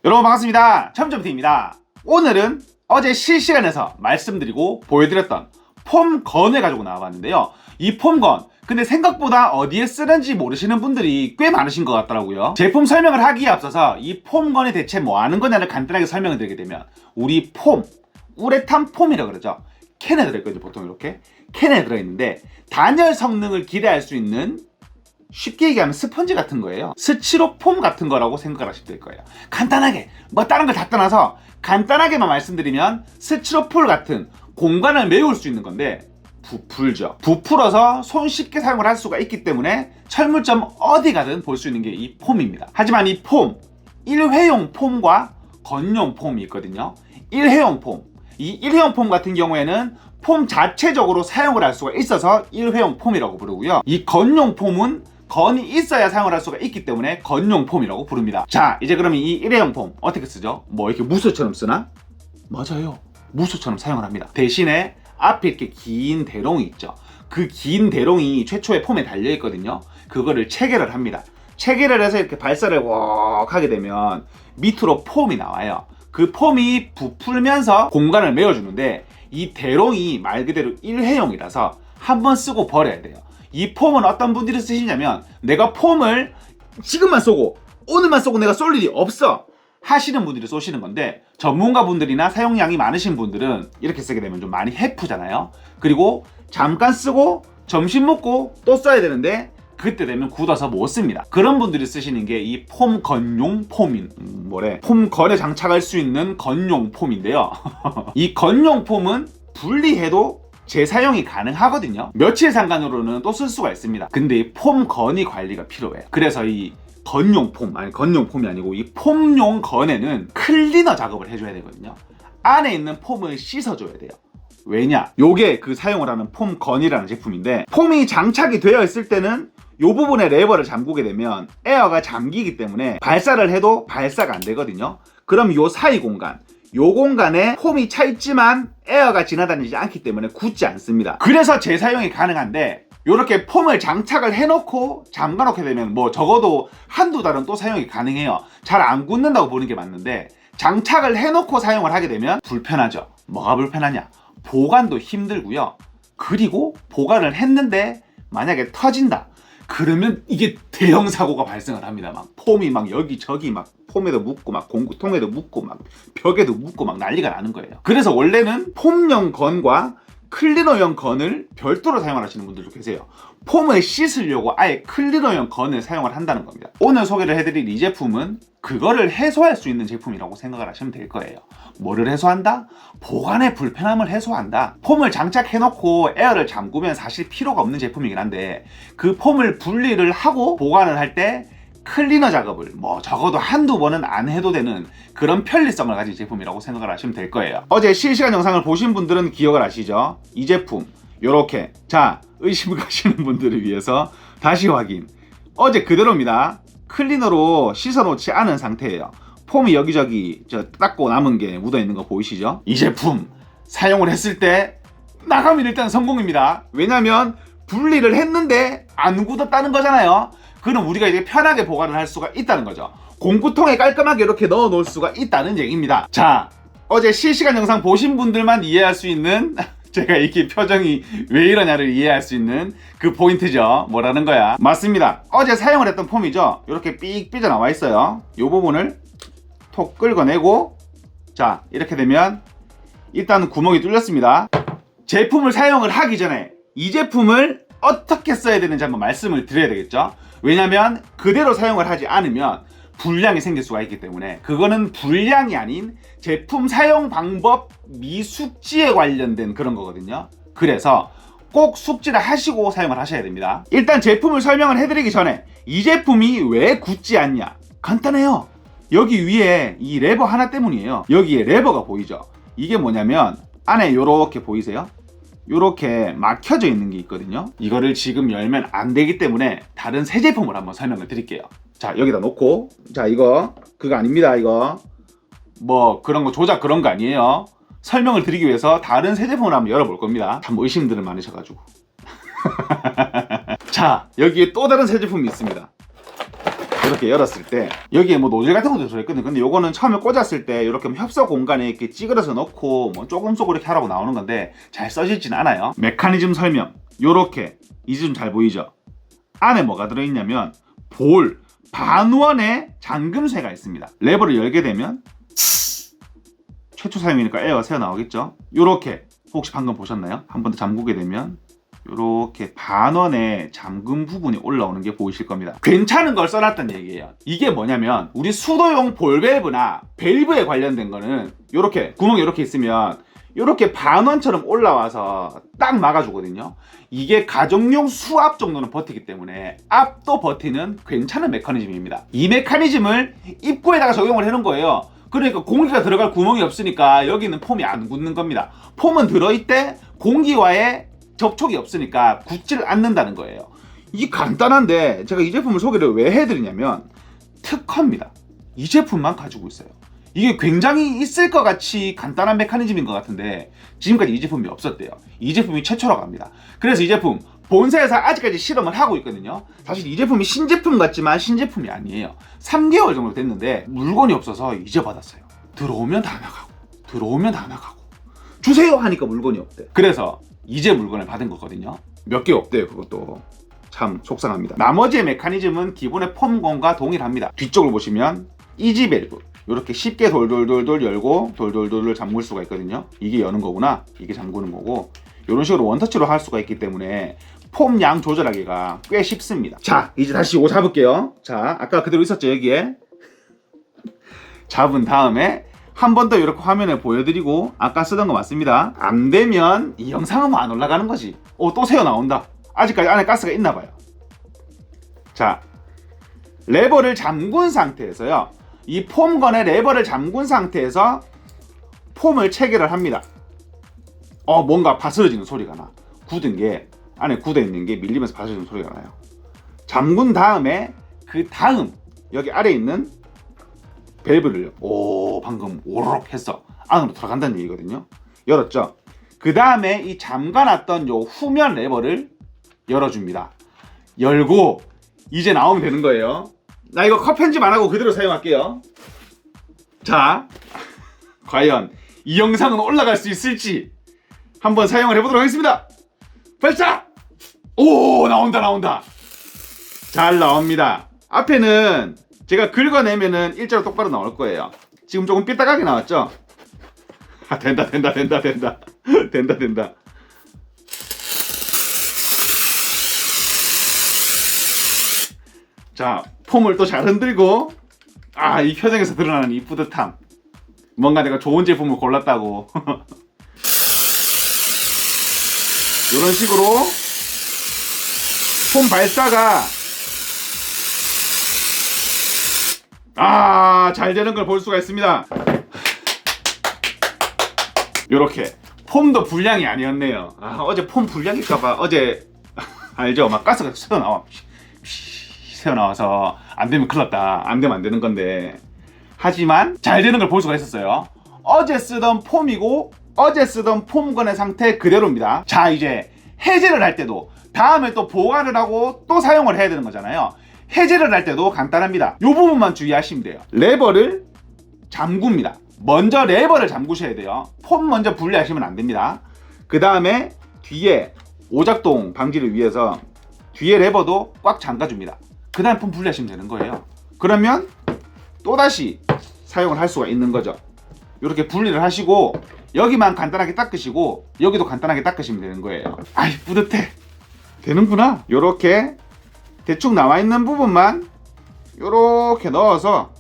여러분 반갑습니다. 첨점T입니다. 오늘은 어제 실시간에서 말씀드리고 보여드렸던 폼건을 가지고 나와봤는데요. 이 폼건, 근데 생각보다 어디에 쓰는지 모르시는 분들이 꽤 많으신 것 같더라고요. 제품 설명을 하기에 앞서서 이 폼건이 대체 뭐 하는 거냐를 간단하게 설명을 드리게 되면, 우리 폼, 우레탄 폼이라고 그러죠. 캔에 들어있거든요. 보통 이렇게 캔에 들어있는데 단열 성능을 기대할 수 있는, 쉽게 얘기하면 스펀지 같은 거예요. 스티로폼 같은 거라고 생각을 하시면 될 거예요. 간단하게 뭐 다른 걸 다 떠나서 간단하게만 말씀드리면 스티로폴 같은 공간을 메울 수 있는 건데, 부풀죠. 부풀어서 손쉽게 사용을 할 수가 있기 때문에 철물점 어디 가든 볼 수 있는 게 이 폼입니다. 하지만 이 폼, 일회용 폼과 건용 폼이 있거든요. 일회용 폼, 이 일회용 폼 같은 경우에는 폼 자체적으로 사용을 할 수가 있어서 일회용 폼이라고 부르고요. 이 건용 폼은 건이 있어야 사용을 할 수가 있기 때문에 건용 폼이라고 부릅니다. 자, 이제 그러면 이 일회용 폼 어떻게 쓰죠? 뭐 이렇게 무소처럼 쓰나? 맞아요. 무소처럼 사용을 합니다. 대신에 앞에 이렇게 긴 대롱이 있죠. 그 긴 대롱이 최초에 폼에 달려 있거든요. 그거를 체결을 합니다. 체결을 해서 이렇게 발사를 웍 하게 되면 밑으로 폼이 나와요. 그 폼이 부풀면서 공간을 메워주는데, 이 대롱이 말 그대로 일회용이라서 한번 쓰고 버려야 돼요. 이 폼은 어떤 분들이 쓰시냐면, 내가 폼을 지금만 쏘고 오늘만 쏘고 내가 쏠 일이 없어 하시는 분들이 쏘시는 건데, 전문가 분들이나 사용량이 많으신 분들은 이렇게 쓰게 되면 좀 많이 해프잖아요. 그리고 잠깐 쓰고 점심 먹고 또 써야 되는데 그때 되면 굳어서 못 씁니다. 그런 분들이 쓰시는 게 이 폼 건용 폼인, 폼건에 장착할 수 있는 건용 폼인데요. 이 건용 폼은 분리해도 재사용이 가능하거든요. 며칠 상간으로는 또 쓸 수가 있습니다. 근데 이 폼건이 관리가 필요해요. 그래서 이 건용 폼이 아니고 이 폼용 건에는 클리너 작업을 해줘야 되거든요. 안에 있는 폼을 씻어줘야 돼요. 왜냐? 요게 그 사용을 하는 폼건이라는 제품인데, 폼이 장착이 되어 있을 때는 요 부분에 레버를 잠그게 되면 에어가 잠기기 때문에 발사를 해도 발사가 안 되거든요. 그럼 요 사이 공간, 요 공간에 폼이 차 있지만 에어가 지나다니지 않기 때문에 굳지 않습니다. 그래서 재사용이 가능한데, 요렇게 폼을 장착을 해놓고 잠가놓게 되면 뭐 적어도 한두 달은 또 사용이 가능해요. 잘 안 굳는다고 보는 게 맞는데, 장착을 해놓고 사용을 하게 되면 불편하죠. 뭐가 불편하냐? 보관도 힘들고요. 그리고 보관을 했는데 만약에 터진다, 그러면 이게 대형 사고가 발생을 합니다. 막 폼이 막 여기저기 막 폼에도 묻고 막 공구통에도 묻고 막 벽에도 묻고 막 난리가 나는 거예요. 그래서 원래는 폼용 건과 클리너용 건을 별도로 사용하시는 분들도 계세요. 폼을 씻으려고 아예 클리너용 건을 사용을 한다는 겁니다. 오늘 소개를 해드릴 이 제품은 그거를 해소할 수 있는 제품이라고 생각을 하시면 될 거예요. 뭐를 해소한다? 보관의 불편함을 해소한다. 폼을 장착해놓고 에어를 잠그면 사실 필요가 없는 제품이긴 한데, 그 폼을 분리를 하고 보관을 할 때 클리너 작업을 뭐 적어도 한두 번은 안 해도 되는 그런 편리성을 가진 제품이라고 생각을 하시면 될 거예요. 어제 실시간 영상을 보신 분들은 기억을 하시죠? 이 제품 요렇게, 자, 의심을 가시는 분들을 위해서 다시 확인. 어제 그대로입니다. 클리너로 씻어놓지 않은 상태예요. 폼이 여기저기 닦고 남은 게 묻어있는 거 보이시죠? 이 제품 사용을 했을 때 나가면 일단 성공입니다. 왜냐면 분리를 했는데 안 굳었다는 거잖아요. 그럼 우리가 이제 편하게 보관을 할 수가 있다는 거죠. 공구통에 깔끔하게 이렇게 넣어 놓을 수가 있다는 얘기입니다. 자, 어제 실시간 영상 보신 분들만 이해할 수 있는 제가 이렇게 표정이 왜 이러냐를 이해할 수 있는 그 포인트죠. 뭐라는 거야? 맞습니다. 어제 사용을 했던 폼이죠. 이렇게 삑 삐져나와 있어요. 이 부분을 톡 긁어내고, 자, 이렇게 되면 일단 구멍이 뚫렸습니다. 제품을 사용을 하기 전에 이 제품을 어떻게 써야 되는지 한번 말씀을 드려야 되겠죠. 왜냐면 그대로 사용을 하지 않으면 불량이 생길 수가 있기 때문에, 그거는 불량이 아닌 제품 사용 방법 미숙지에 관련된 그런 거거든요. 그래서 꼭 숙지를 하시고 사용을 하셔야 됩니다. 일단 제품을 설명을 해드리기 전에 이 제품이 왜 굳지 않냐? 간단해요. 여기 위에 이 레버 하나 때문이에요. 여기에 레버가 보이죠? 이게 뭐냐면 안에 요렇게 보이세요? 요렇게 막혀져 있는 게 있거든요. 이거를 지금 열면 안 되기 때문에 다른 새 제품을 한번 설명을 드릴게요. 자, 여기다 놓고, 자, 이거 그거 아닙니다. 이거 뭐 그런 거 조작 그런 거 아니에요. 설명을 드리기 위해서 다른 새 제품을 한번 열어볼 겁니다. 참 의심들을 자, 여기에 또 다른 새 제품이 있습니다. 이렇게 열었을 때 여기에 뭐 노즐 같은 것도 들어있거든요. 근데 요거는 처음에 꽂았을 때 이렇게 협석 공간에 이렇게 찌그러서 넣고 뭐 조금 이렇게 하라고 나오는 건데 잘 써지진 않아요. 메커니즘 설명 요렇게 이제 좀 잘 보이죠? 안에 뭐가 들어있냐면 볼 반원의 잠금쇠가 있습니다. 레버를 열게 되면 최초 사용이니까 에어가 새어 나오겠죠? 요렇게 혹시 방금 보셨나요? 한 번 더 잠그게 되면 요렇게 반원의 잠금 부분이 올라오는 게 보이실 겁니다. 괜찮은 걸 써놨단 얘기예요. 이게 뭐냐면 우리 수도용 볼 밸브나 밸브에 관련된 거는 요렇게 구멍이 이렇게 있으면 요렇게 반원처럼 올라와서 딱 막아주거든요. 이게 가정용 수압 정도는 버티기 때문에 압도 버티는 괜찮은 메커니즘입니다. 이 메커니즘을 입구에다가 적용을 해놓은 거예요. 그러니까 공기가 들어갈 구멍이 없으니까 여기는 폼이 안 굳는 겁니다. 폼은 들어있대 공기와의 접촉이 없으니까 굳지를 않는다는 거예요. 이 간단한데 제가 이 제품을 소개를 왜 해드리냐면 특허입니다. 이 제품만 가지고 있어요. 이게 굉장히 있을 것 같이 간단한 메커니즘인 것 같은데 지금까지 이 제품이 없었대요. 이 제품이 최초라고 합니다. 그래서 이 제품 본사에서 아직까지 실험을 하고 있거든요. 사실 이 제품이 신제품 같지만 신제품이 아니에요. 3개월 정도 됐는데 물건이 없어서 이제 받았어요. 들어오면 다 나가고 들어오면 다 나가고 주세요 하니까 물건이 없대. 그래서 이제 물건을 받은 거거든요. 몇 개 없대요. 그것도 참 속상합니다. 나머지의 메커니즘은 기본의 폼건과 동일합니다. 뒤쪽을 보시면 이지 밸브 이렇게 쉽게 돌돌돌돌 열고 돌돌돌돌 잠글 수가 있거든요. 이게 여는 거구나, 이게 잠그는 거고, 이런 식으로 원터치로 할 수가 있기 때문에 폼 양 조절하기가 꽤 쉽습니다. 자, 이제 다시 이거 잡을게요. 자, 아까 그대로 있었죠, 여기에. 잡은 다음에 한 번 더 이렇게 화면에 보여드리고, 아까 쓰던 거 맞습니다. 안 되면 이 영상은 뭐 안 올라가는 거지. 또 새어 나온다. 아직까지 안에 가스가 있나 봐요. 자, 레버를 잠근 상태에서요, 이 폼건의 레버를 잠근 상태에서 폼을 체결을 합니다. 뭔가 바스러지는 소리가 나. 굳은 게, 안에 굳어 있는 게 밀리면서 바스러지는 소리가 나요. 잠근 다음에 그 다음 여기 아래에 있는 밸브를 방금 오르륵 했어. 안으로 들어간다는 얘기거든요. 열었죠. 그 다음에 이 잠가놨던 요 후면 레버를 열어줍니다. 열고 이제 나오면 되는 거예요. 나 이거 컷 편집 안 하고 그대로 사용할게요. 자, 과연 이 영상은 올라갈 수 있을지 한번 사용을 해보도록 하겠습니다. 발사! 오, 나온다. 잘 나옵니다. 앞에는 제가 긁어내면은 일자로 똑바로 나올 거예요. 지금 조금 삐딱하게 나왔죠? 된다. 자, 폼을 또 잘 흔들고, 이 표정에서 드러나는 이 뿌듯함. 뭔가 내가 좋은 제품을 골랐다고. 이런 식으로 폼 발사가 잘 되는 걸 볼 수가 있습니다. 이렇게 폼도 불량이 아니었네요. 어제 폼 불량일까봐 어제 알죠? 막 가스가 새어나와서 안 되면 큰일 났다. 안 되면 안 되는 건데, 하지만 잘 되는 걸 볼 수가 있었어요. 어제 쓰던 폼이고 어제 쓰던 폼건의 상태 그대로입니다. 자, 이제 해제를 할 때도 다음에 또 보관을 하고 또 사용을 해야 되는 거잖아요. 해제를 할 때도 간단합니다. 이 부분만 주의하시면 돼요. 레버를 잠굽니다. 먼저 레버를 잠그셔야 돼요. 폼 먼저 분리하시면 안 됩니다. 그 다음에 뒤에 오작동 방지를 위해서 뒤에 레버도 꽉 잠가줍니다. 그 다음에 폼 분리하시면 되는 거예요. 그러면 또다시 사용을 할 수가 있는 거죠. 이렇게 분리를 하시고 여기만 간단하게 닦으시고 여기도 간단하게 닦으시면 되는 거예요. 뿌듯해. 되는구나. 이렇게 대충 나와 있는 부분만 이렇게 넣어서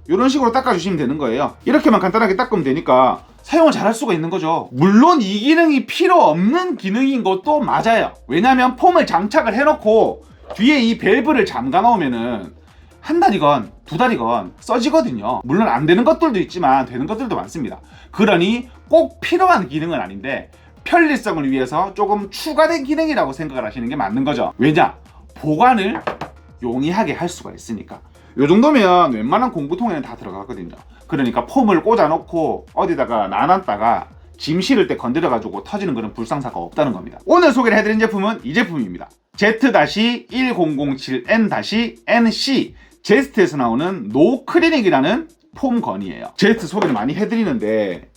이런 식으로 닦아주시면 되는 거예요. 이렇게만 간단하게 닦으면 되니까 사용을 잘 할 수가 있는 거죠. 물론 이 기능이 필요 없는 기능인 것도 맞아요. 왜냐면 폼을 장착을 해놓고 뒤에 이 밸브를 잠가 놓으면은 한 달이건 두 달이건 써지거든요. 물론 안 되는 것들도 있지만 되는 것들도 많습니다. 그러니 꼭 필요한 기능은 아닌데 편리성을 위해서 조금 추가된 기능이라고 생각을 하시는 게 맞는 거죠. 왜냐? 보관을 용이하게 할 수가 있으니까. 요 정도면 웬만한 공구통에는 다 들어가거든요. 그러니까 폼을 꽂아놓고 어디다가 놔놨다가 짐 실을 때 건드려가지고 터지는 그런 불상사가 없다는 겁니다. 오늘 소개를 해드린 제품은 이 제품입니다. Z-1007N-NC 제스트에서 나오는 노크리닉이라는 폼건이에요. 제스트 소개를 많이 해드리는데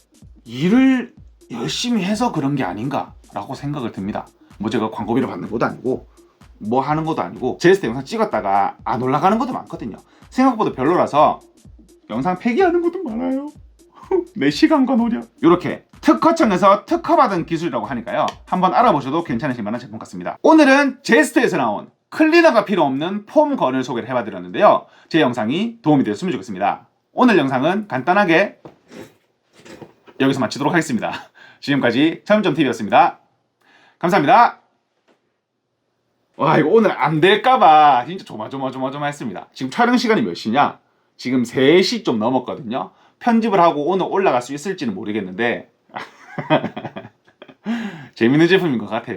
일을 열심히 해서 그런 게 아닌가 라고 생각을 듭니다. 뭐 제가 광고비를 받는 것도 아니고 뭐 하는 것도 아니고 제스트 영상 찍었다가 안 올라가는 것도 많거든요. 생각보다 별로라서 영상 폐기하는 것도 많아요. 내 시간과 노력. 이렇게 특허청에서 특허받은 기술이라고 하니까요, 한번 알아보셔도 괜찮으실 만한 제품 같습니다. 오늘은 제스트에서 나온 클리너가 필요 없는 폼건을 소개를 해봐드렸는데요, 제 영상이 도움이 되었으면 좋겠습니다. 오늘 영상은 간단하게 여기서 마치도록 하겠습니다. 지금까지 차음점TV였습니다. 감사합니다. 와, 이거 오늘 안 될까봐 진짜 조마조마했습니다. 지금 촬영 시간이 몇 시냐? 지금 3시 좀 넘었거든요. 편집을 하고 오늘 올라갈 수 있을지는 모르겠는데 재밌는 제품인 것 같아요.